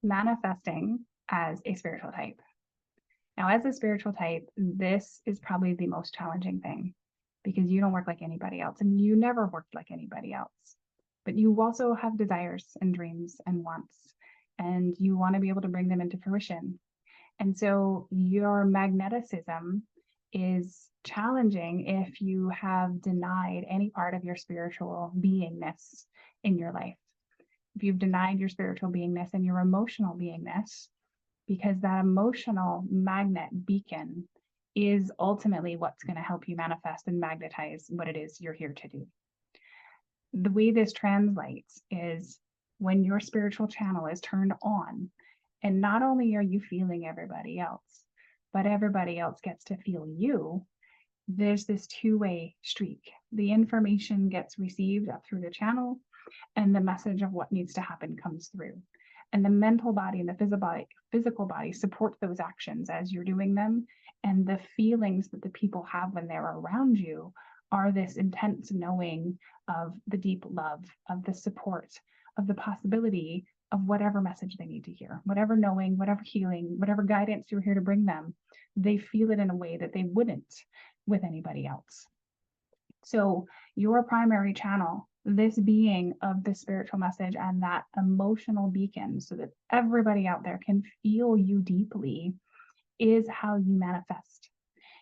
manifesting as a spiritual type. Now, as a spiritual type, this is probably the most challenging thing because you don't work like anybody else and you never worked like anybody else. But you also have desires and dreams and wants, and you want to be able to bring them into fruition. And so your magneticism is challenging if you have denied any part of your spiritual beingness in your life. If you've denied your spiritual beingness and your emotional beingness, because that emotional magnet beacon is ultimately what's going to help you manifest and magnetize what it is you're here to do. The way this translates is when your spiritual channel is turned on, and not only are you feeling everybody else, but everybody else gets to feel you, there's this two-way streak. The information gets received up through the channel, and the message of what needs to happen comes through. And the mental body and the physical body support those actions as you're doing them. And the feelings that the people have when they're around you are this intense knowing of the deep love, of the support, of the possibility of whatever message they need to hear, whatever knowing, whatever healing, whatever guidance you're here to bring them. They feel it in a way that they wouldn't with anybody else. So your primary channel, this being of the spiritual message and that emotional beacon so that everybody out there can feel you deeply, is how you manifest.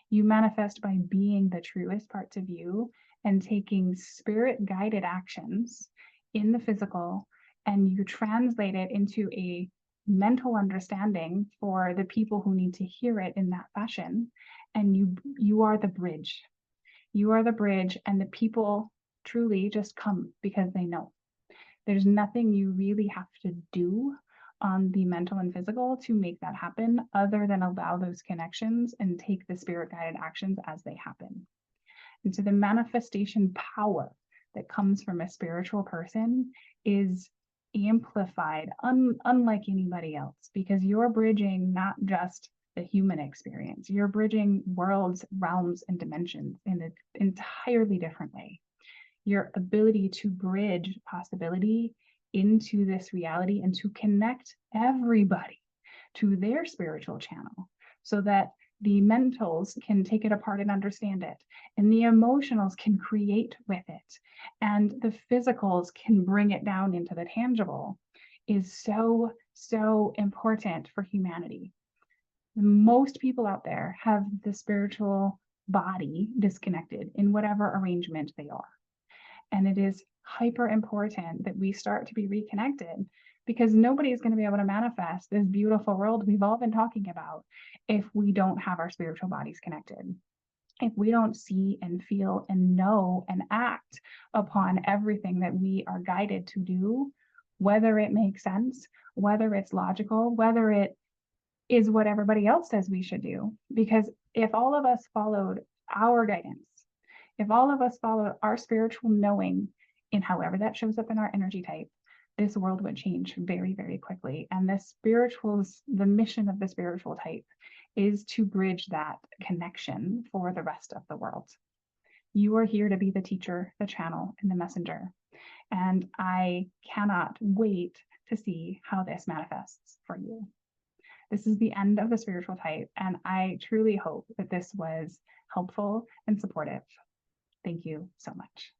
You manifest by being the truest parts of you and taking spirit-guided actions in the physical, and you translate it into a mental understanding for the people who need to hear it in that fashion. And you are the bridge. You are the bridge, and the people truly just come because they know. There's nothing you really have to do on the mental and physical to make that happen other than allow those connections and take the spirit-guided actions as they happen. And so the manifestation power that comes from a spiritual person is amplified unlike anybody else, because you're bridging not just the human experience, you're bridging worlds, realms, and dimensions in an entirely different way. Your ability to bridge possibility into this reality and to connect everybody to their spiritual channel so that the mentals can take it apart and understand it, and the emotionals can create with it, and the physicals can bring it down into the tangible, is so, so important for humanity. Most people out there have the spiritual body disconnected in whatever arrangement they are. And it is hyper important that we start to be reconnected, because nobody is going to be able to manifest this beautiful world we've all been talking about if we don't have our spiritual bodies connected. If we don't see and feel and know and act upon everything that we are guided to do, whether it makes sense, whether it's logical, whether it is what everybody else says we should do. Because if all of us followed our guidance, if all of us followed our spiritual knowing in however that shows up in our energy type, this world would change very, very quickly. And the mission of the spiritual type is to bridge that connection for the rest of the world. You are here to be the teacher, the channel, and the messenger. And I cannot wait to see how this manifests for you. This is the end of the spiritual type, and I truly hope that this was helpful and supportive. Thank you so much.